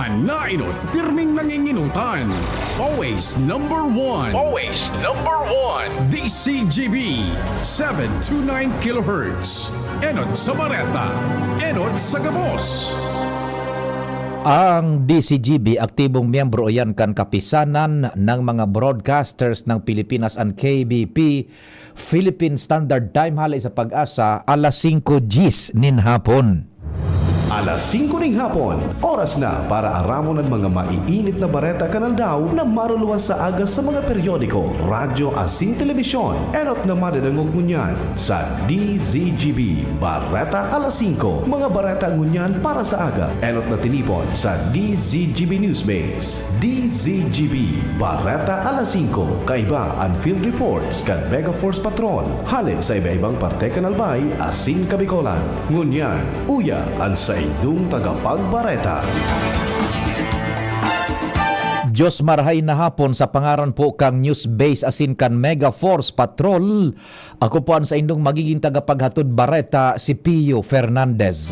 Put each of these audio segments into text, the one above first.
Anainot, pirming nanginginutan. Always number one. Always number one. DCGB 729 kHz. Enot sa Bareta. Enot sa Gabos. Ang DCGB, aktibong miyembro yan kan kapisanan ng mga broadcasters ng Pilipinas and KBP, Philippine Standard Time, halay sa pag-asa, alas 5 Gs nin hapon. Alas 5 ring hapon, oras na para aramon ng mga maiinit na bareta kanal daw na maruluwas sa agas sa mga periodiko, radyo asin telebisyon. Enot na madadangog ngunyan sa DZGB Bareta alas 5. Mga bareta ngunyan para sa aga. Enot na tinipon sa DZGB Newsbase. DZGB Bareta alas 5. Kaiba ang field reports kan Mega Force Patrol. Hali sa iba-ibang parte kanalbay asin kabikolan. Ngunyan, uya ang sa idong tagapagbareta. Diyos marahay na hapon sa pangaran po kang News Base asin kan Mega Force Patrol. Ako po ang sa indong magiging tagapaghatod bareta, si Pio Fernandez.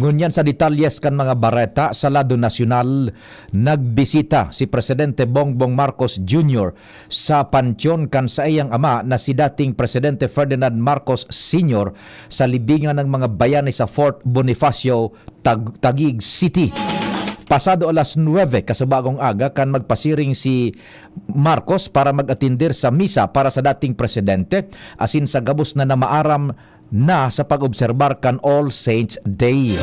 Ngunyan sa detalyes kan mga bareta sa lado nasyonal, nagbisita si Presidente Bongbong Marcos Jr. sa pansyon kan sa iyang ama na si dating Presidente Ferdinand Marcos Sr. sa libingan ng mga bayani sa Fort Bonifacio, Taguig City. Pasado alas 9 kasubagong aga kan magpasiring si Marcos para mag-atindir sa misa para sa dating presidente asin sa gabos na namaaram na sa pag-obserbar kan All Saints Day.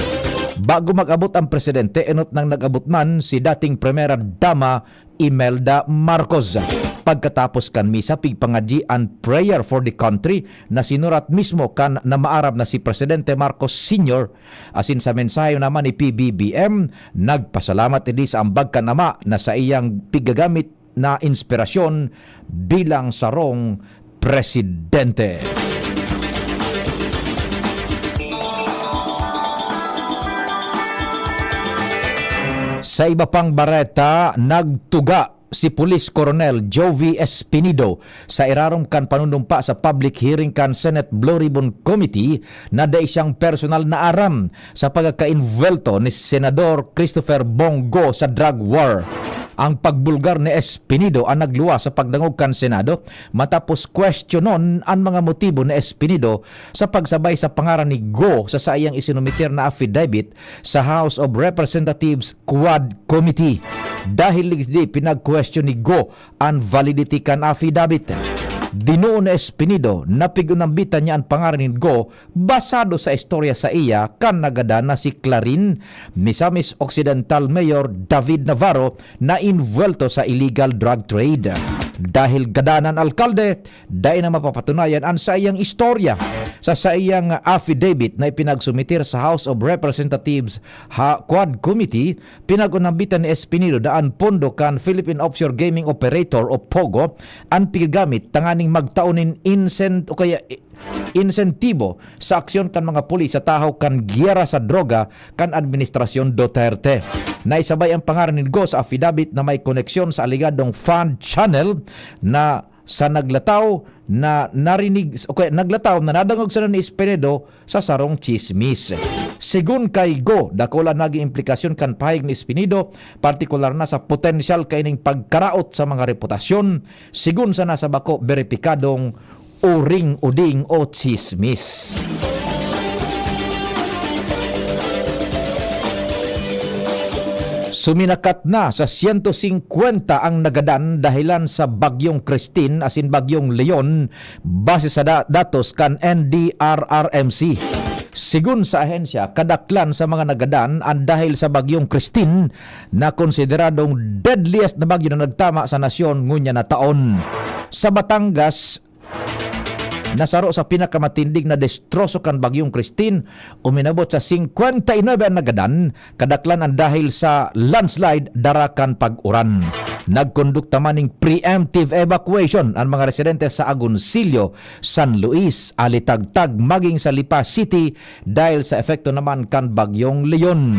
Bago mag-abot ang presidente, enot nang nag-abot man si dating Primera Dama Imelda Marcos. Pagkatapos kan misa, pigpangadji and prayer for the country na sinurat mismo kan na maarab na si Presidente Marcos Sr. Asin sa mensahe naman ni PBBM, nagpasalamat din sa ambag kan ama na sa iyang pigagamit na inspirasyon bilang sarong presidente. Sa iba pang bareta, nagtuga si Police Colonel Jovi Espinido sa irarong kan panunumpa sa public hearing kan Senate Blue Ribbon Committee na da isang personal na aram sa pagkaka-involto ni Senador Christopher Bongo sa drug war. Ang pagbulgar ni Espinido ang nagluwa sa pagdangog kan Senado matapos questionon ang mga motibo ni Espinido sa pagsabay sa pangaran ni Go sa sayang isinumitir na affidavit sa House of Representatives Quad Committee. Dahil di pinag-question ni Go ang validity kan affidavit. Dinuon ni Espinido na pigunambitan niya ang pangaran ni Go basado sa istorya sa iya kan nagada na si Clarin, Misamis Occidental Mayor David Navarro na invuelto sa illegal drug trade. Dahil gadanan alkalde, dahil na mapapatunayan ang sa iyang istorya sa iyang affidavit na ipinagsumitir sa House of Representatives Quad Committee, pinagunambitan ni Espinido daan pondo kan Philippine Offshore Gaming Operator o POGO ang pigamit tanganing magtaunin insentibo sa aksyon kan mga pulis sa tahaw kan giyera sa droga kan Administrasyon Duterte. Naisabay ang pangalan ni Go sa affidavit na may koneksyon sa aligadong fund channel na sa naglataw na nadangog sa ni Espinido sa sarong chismis. Sigun kay Go, dakula naging implikasyon kan pahig ni Espinido, partikular na sa potensyal kaining pagkaraot sa mga reputasyon, sigun sa nasa bako beripikadong uring-uding o chismis. Suminakat na sa 150 ang nagadan dahilan sa Bagyong Christine asin Bagyong Leon base sa datos kan NDRRMC. Sigun sa ahensya, kadaklan sa mga nagadan ang dahil sa Bagyong Christine na konsideradong deadliest na bagyo na nagtama sa nasyon ngunya na taon. Sa Batangas, nasaro sa pinakamatindig na destroso kan Bagyong Christine, uminabot sa 59 ang nagadan, kadaklan ang dahil sa landslide darakan pag-uran. Nagkondukta maning preemptive evacuation ang mga residente sa Agoncillo, San Luis, Alitagtag, maging sa Lipa City dahil sa epekto naman kan Bagyong Leon.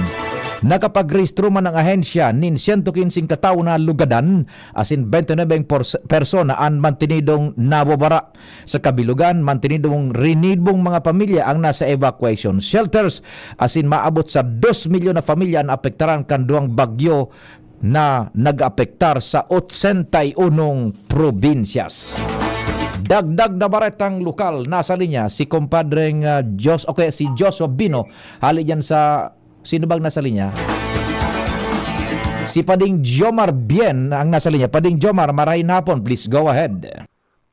Nakapagrehistro man ang ahensya nin 115 katao na lugadan asin 29 persona ang mantinidong nabobara. Sa kabilugan, mantinidong rinibong mga pamilya ang nasa evacuation shelters asin maabot sa 2 milyon na pamilya ang apektaran kan duang bagyo na nag-apektar sa 81 probinsyas. Dagdag na baretang lokal nasa linya si kumpadreng si Joshua Bino. Hali yan sa sino bang nasa linya? Si Pading Jomar Bien ang nasa linya. Pading Jomar, marahin hapon. Please go ahead.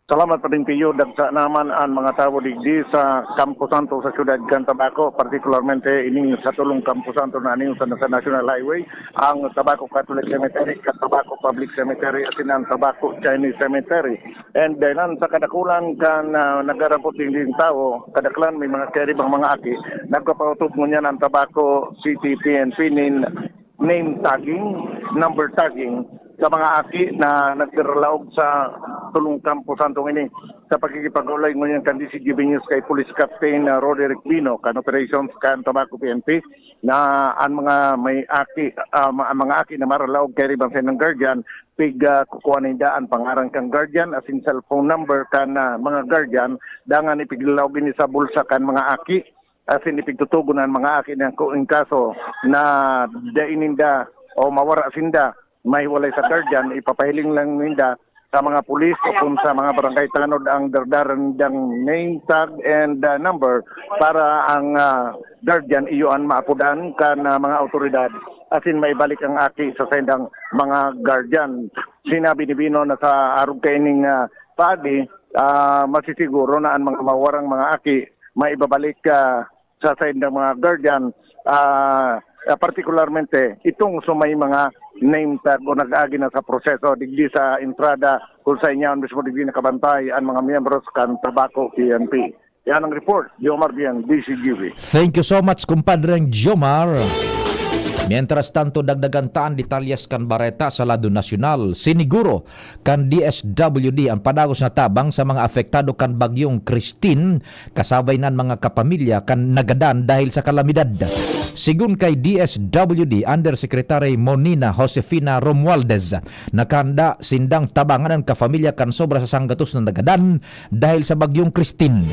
Salamat pa rin Piyo. Dagsa naman ang mga tao digdi sa Campo Santo sa siyudad Cantabaco, particularmente ining sa tulong Campo Santo na aning sa National Highway, ang Tabaco Catholic Cemetery, Tabaco Public Cemetery, at ang Tabaco Chinese Cemetery. And then sa kadakulan kan nagarapot din tao, kadaklan may mga keribang mga aki, nagpapautob mo niyan ang Tabaco City PNP nin name tagging, number tagging, sa mga aki na nagdiralaog sa tulong Campo Santo ini sa pagkikipag-ulay ngunyan kan DCGB News kay Police Captain Roderick Bino kan operations kan Tabaco PNP na ang mga may aki mga aki na maralaog kay riban sa ng guardian pig kukuha na daan pangarang kang guardian asin cellphone number kan mga guardian dangan ipiglaog ini sa bulsa kan mga aki asin ipigtutugon ang mga aki na in kaso na daininda o mawara sinda may walay sa guardian, ipapahiling lang ninda sa mga pulis o kung sa mga barangay tanod ang dardaran ng name tag and number para ang guardian iyoan maapudan kan mga autoridad asin maibalik ang aki sa sendang mga guardian. Sinabi ni Bino na sa arog kaining padi, masisiguro na ang mga mawarang mga aki maibabalik sa sendang mga guardian, partikularmente itong sumay mga name tag o nag-agi na sa proseso digdi sa entrada kung sa inyo mismo digdi nakabantay ang mga miyembros kan Tabaco PNP. Yan ang report, Jomar Bien, DCGB. Thank you so much, kumpadreng Jomar. Mientras tanto, dagdagan taan detalyas kan bareta sa lado nasyonal. Siniguro kan DSWD ang padagos na tabang sa mga apektado kan bagyong Christine, kasabay nan mga kapamilya kan nagadan dahil sa kalamidad. Sigun kay DSWD Undersecretary Monina Josefina Romualdez, nakanda sindang tabangan ang kapamilya kan sobra sa sanggatos na nagadan dahil sa bagyong Christine.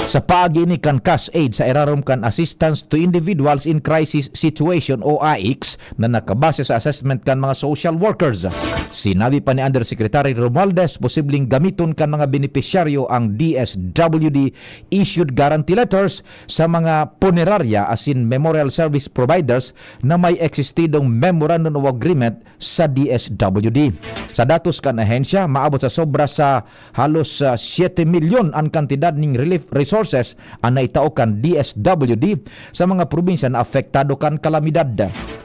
Sa paagi ni kan cash aid sa irarom kan Assistance to Individuals in Crisis Situation o AICS na nakabase sa assessment kan mga social workers. Sinabi pa ni Undersecretary Romualdez, posibleng gamiton kan mga benepisyaryo ang DSWD issued guarantee letters sa mga punerarya asin memorial service providers na may eksistidong memorandum of agreement sa DSWD. Sa datos kan ahensya, maabot sa sobra sa halos 7 milyon ang kantidad ning relief resources ang naitaokan DSWD sa mga probinsya na apektado kan kalamidad.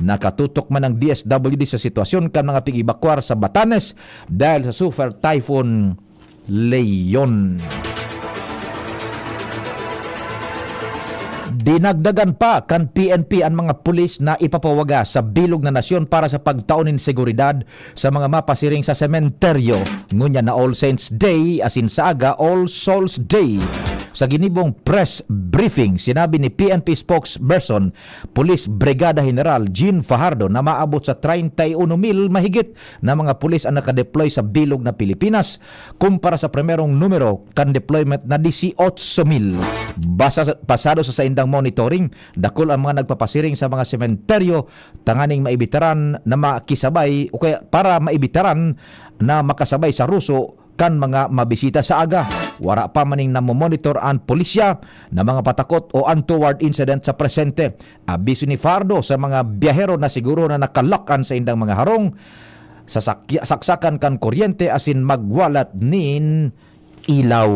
Nakatutok man ang DSWD sa sitwasyon kan mga pig-evacuar sa Batanes dahil sa Super Typhoon Leon. Dinagdagan pa kan PNP ang mga pulis na ipapawaga sa bilog na nasyon para sa pagtaunin seguridad sa mga mapasiring sa sementeryo. Ngunya na All Saints Day asin sa aga All Souls Day. Sa ginibong press briefing, sinabi ni PNP spokesperson, Police Brigada General Jean Fajardo na maabot sa 31,000 mahigit na mga pulis ang nakadeploy sa bilog na Pilipinas kumpara sa primerong numero kan deployment na 18,000. Pasado sa indang monitoring, dakol ang mga nagpapasiring sa mga sementeryo tanganing maibitaran na makisabay o kaya para maibitaran na makasabay sa ruso kan mga mabisita sa aga. Wara pa maning namomonitor ang pulisya na mga patakot o untoward incident sa presente. Abiso ni Fardo sa mga biyahero na siguro na nakalakan sa indang mga harong, saksakan kan kuryente asin magwalat nin ilaw.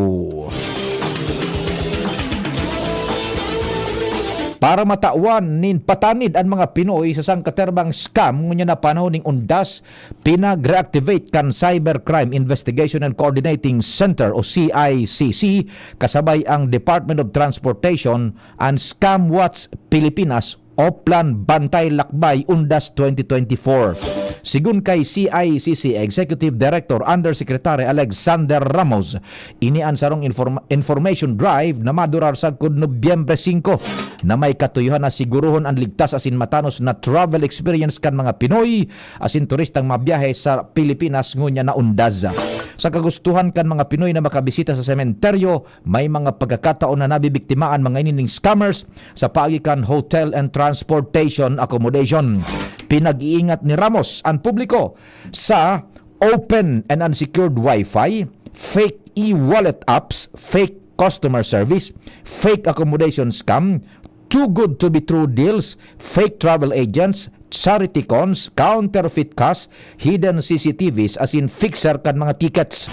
Para matawan nin patanid ang mga Pinoy sa sangkaterbang scam ngunya na panahon ning undas, pinag-reactivate kan Cybercrime Investigation and Coordinating Center o CICC kasabay ang Department of Transportation and Scam Watch Pilipinas Oplan Bantay Lakbay Undas 2024. Sigun kay CICC Executive Director Undersecretary Alexander Ramos, inian sarong information drive na madurar sa kud Nobyembre 5 na may katuyuhan na siguruhon ang ligtas asin matanos na travel experience kan mga Pinoy asin turistang mabiyahe sa Pilipinas ngunya na undas. Sa kagustuhan kan mga Pinoy na makabisita sa sementeryo, may mga pagkakataon na nabibiktimaan mga inining scammers sa paagikan hotel and transportation accommodation. Pinag-iingat ni Ramos ang publiko sa open and unsecured Wi-Fi, fake e-wallet apps, fake customer service, fake accommodation scam, too good to be true deals, fake travel agents, charity cons, counterfeit cash, hidden CCTVs as in fixer kan mga tickets.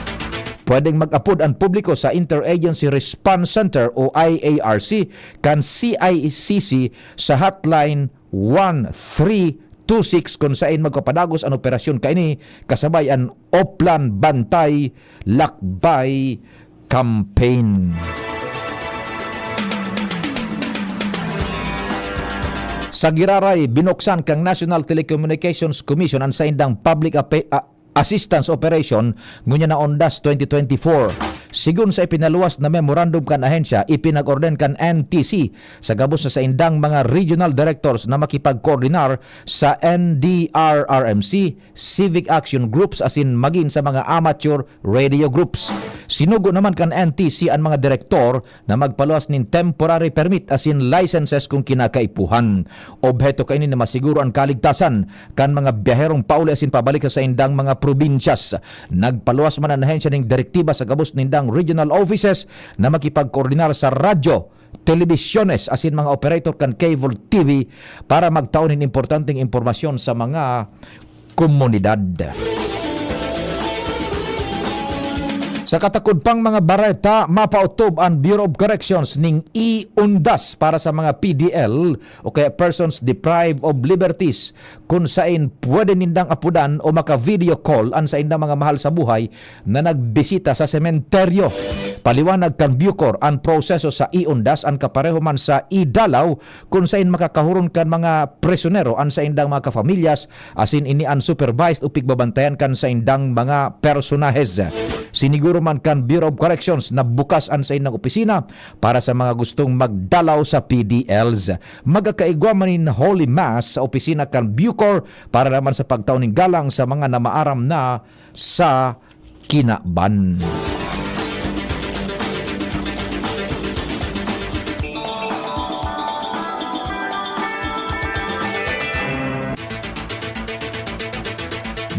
Pwedeng mag-upload ang publiko sa Interagency Response Center o IARC kan CICC sa hotline 1326 kung saan magpapadagos ang operasyon kaini kasabay ang Oplan Bantay Lakbay campaign. Sa Giraray, binuksan kang National Telecommunications Commission ang saindang Public Assistance Operation ngunya na Ondas 2024. Sigun sa ipinaluwas na memorandum kan ahensya, ipinag-orden kan NTC sa gabos na sa indang mga regional directors na makipag-coordinar sa NDRRMC, civic action groups asin magin sa mga amateur radio groups. Sinugo naman kan NTC ang mga direktor na magpaluwas nin temporary permit asin licenses kung kinakaipuhan. Obheto kaini na masiguro ang kaligtasan kan mga biyaherong pauli asin pabalik sa indang mga probinsyas. Nagpaluwas man ang ahensya ning direktiba sa gabos nindang regional offices na makipag-koordinar sa radyo, telebisyones asin mga operator kan cable TV para magtaon ng importanteng impormasyon sa mga komunidad. Sa katakod pang mga bareta, mapautob ang Bureau of Corrections ning i-undas para sa mga PDL o kaya persons deprived of liberties kung saan pwede nindang apudan o maka-video call ang sa indang mga mahal sa buhay na nagbisita sa sementeryo. Paliwanag kan Bucor ang proseso sa i-undas ang kapareho man sa i-dalaw kung saan makakahuron kan mga presonero ang sa indang mga kafamilyas asin ini unsupervised upig babantayan kan sa indang mga personahes. Siniguro man kan Bureau of Corrections na bukas ang sa indang opisina para sa mga gustong magdalaw sa PDLs. Magkakaigwa man in Holy Mass sa opisina kan Bucor para naman sa pagtaon ng galang sa mga namaaram na sa kinaban.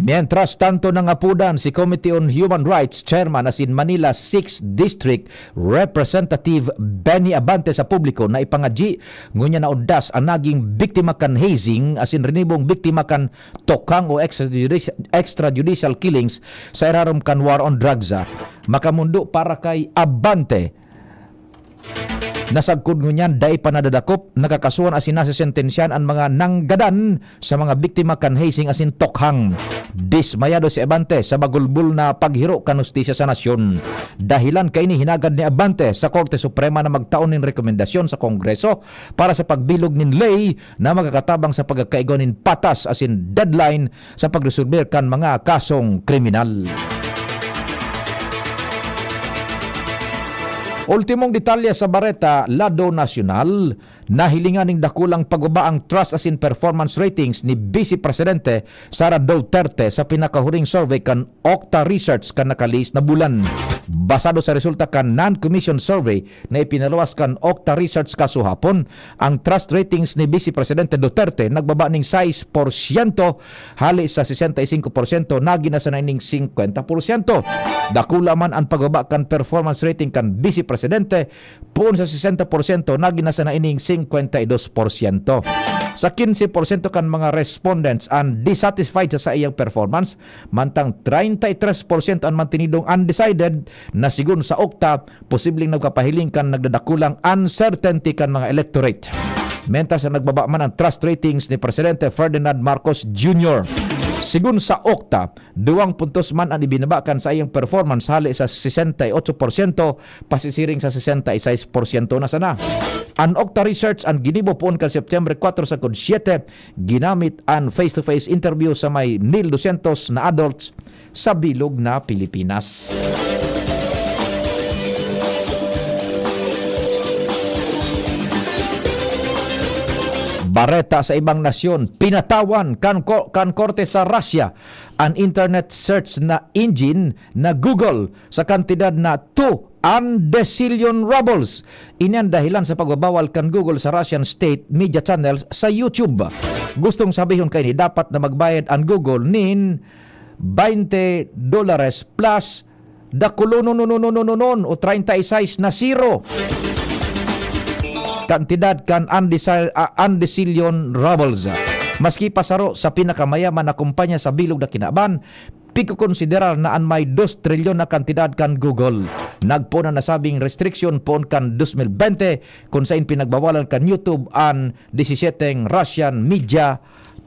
Mientras tanto nangapudan si Committee on Human Rights Chairman asin Manila 6th District Representative Benny Abante sa publiko na ipangadji ngunya na undas ang naging biktima kan hazing asin rinibong biktima kan tokang o extrajudicial killings sa irarom kan war on drugs. Makamundo para kay Abante. Nasagkod ngunyan dai pa nadadakop nakakasuhan asin nasasentensyan ang mga nanggadan sa mga biktima kan hazing asin tokhang. Dismayado si Abante sa bagulbul na paghiro kan hustisya sa nasyon. Dahilan kaini hinagad ni Abante sa Korte Suprema na magtaon nin rekomendasyon sa Kongreso para sa pagbilog nin lay na magkakatabang sa pagkakaigo nin patas asin deadline sa pagresolver kan mga kasong kriminal. Ultimong detalye sa Bareta, Lado Nacional, nahilingan ning dakulang pagbaba ang trust asin performance ratings ni Vice Presidente Sara Duterte sa pinakahuring survey kan Okta Research kan nakalis na bulan. Basado sa resulta kan non-commission survey na ipinaluwas kan Okta Research kasuhapon, ang trust ratings ni Vice Presidente Duterte nagbaba ning 6% hali sa 65% nagina sa ning 50%. Dakula man ang pagbaba kan performance rating kan Vice Presidente puon sa 60% nagina sa ining 52%. Sa 15% kan mga respondents ang dissatisfied sa iyang performance, mantang 33% ang mantinidong undecided na sigun sa Okta, posibleng nagpapahiling kan nagdadakulang uncertainty kan mga electorate. Menta sa nagbaba man ang trust ratings ni Presidente Ferdinand Marcos Jr. Sigun sa Okta, 2 puntos man ang ibinabakan sa iyang performance hali sa 68%, pasisiring sa 66% na sana. An Okta research ang ginibo poon kan September 4 sa kod 7 ginamit ang face-to-face interview sa may 1,200 na adults sa bilog na Pilipinas. Bareta sa ibang nasyon, pinatawan kan korte sa Russia ang internet search na engine na Google sa kantidad na 2 undecillion rubles. Iyan dahilan sa pagbabawal kan Google sa Russian state media channels sa YouTube. Gustong sabihin kayo ni dapat na magbayad ang Google nin $20 plus dakulonon o 36 na zero. Kantidad kan undecillion rubles. Maski pasaro sa pinakamayaman na kumpanya sa bilog na kinaban, pikukonsiderar na an may 2 trilyon na kantidad kan Google. Nagpo na nasabing restriction po kan 2020 kung saan pinagbawalan kan YouTube ang 17 Russian media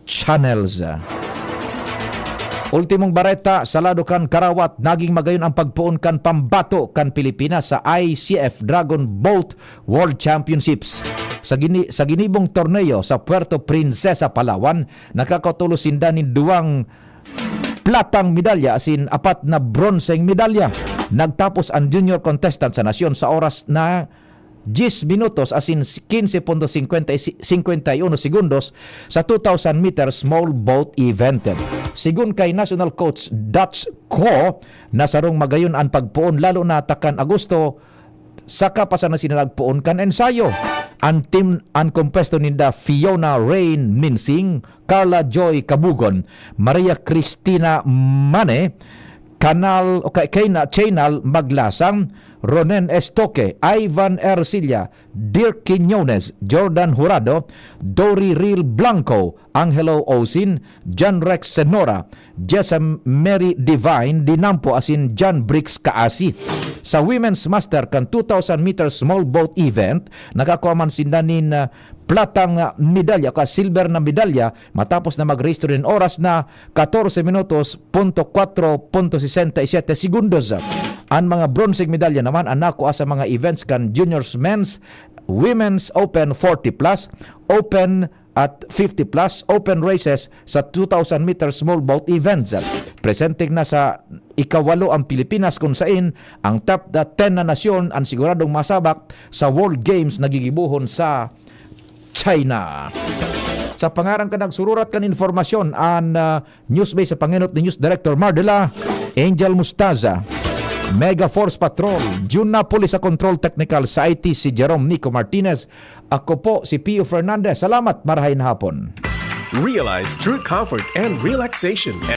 channels. Ultimong bareta sa lado kan Karawat, naging magayon ang pagpuon kan pambato kan Pilipinas sa ICF Dragon Boat World Championships. Sa ginibong torneo sa Puerto Princesa, Palawan, nakakatulo sinda ni 2 platang medalya asin 4 na bronseng medalya. Nagtapos ang junior contestant sa nasyon sa oras na 10 minutos asin 15.51 segundos sa 2,000 meters small boat event. Sigun kay national coach Dutch Ko, nasarong magayon ang pagpuon lalo na takan Agosto saka pa sa nasinalagpuon kan ensayo. Ang team ang kompesto ninda Fiona Rain Minsing, Carla Joy Kabugon, Maria Cristina Mane, Chainal Maglasang, Ronen Estoque, Ivan Ercilia, Dirk Quiñones, Jordan Jurado, Dory Real Blanco, Angelo Osin, John Rex Senora, Jessa Mary Divine, Dinampo asin John Briggs Kaasi. Sa Women's Master kan 2,000 meters small boat event, nakakuha man sindanin platang medalya o silver na medalya matapos na mag-register in oras na 14 minutos .4.67 segundos. Ang mga bronzeng medalya naman ang nakuha sa mga events kan juniors men's, women's open 40 plus, open at 50 plus, open races sa 2,000 meter small boat events. Presenting na sa ikawalo ang Pilipinas kung saan ang top 10 na nasyon ang siguradong masabak sa World Games na gigibuhon sa China. Sa pangarang ka nagsururat kan informasyon ang newsbase sa panginot ni News Director Mardela Angel Mustaza, Mega Force Patrol June Napoli sa Control Technical sa IT si Jerome Nico Martinez. Ako po si Pio Fernandez. Salamat, marahay na hapon. Realize true comfort and relaxation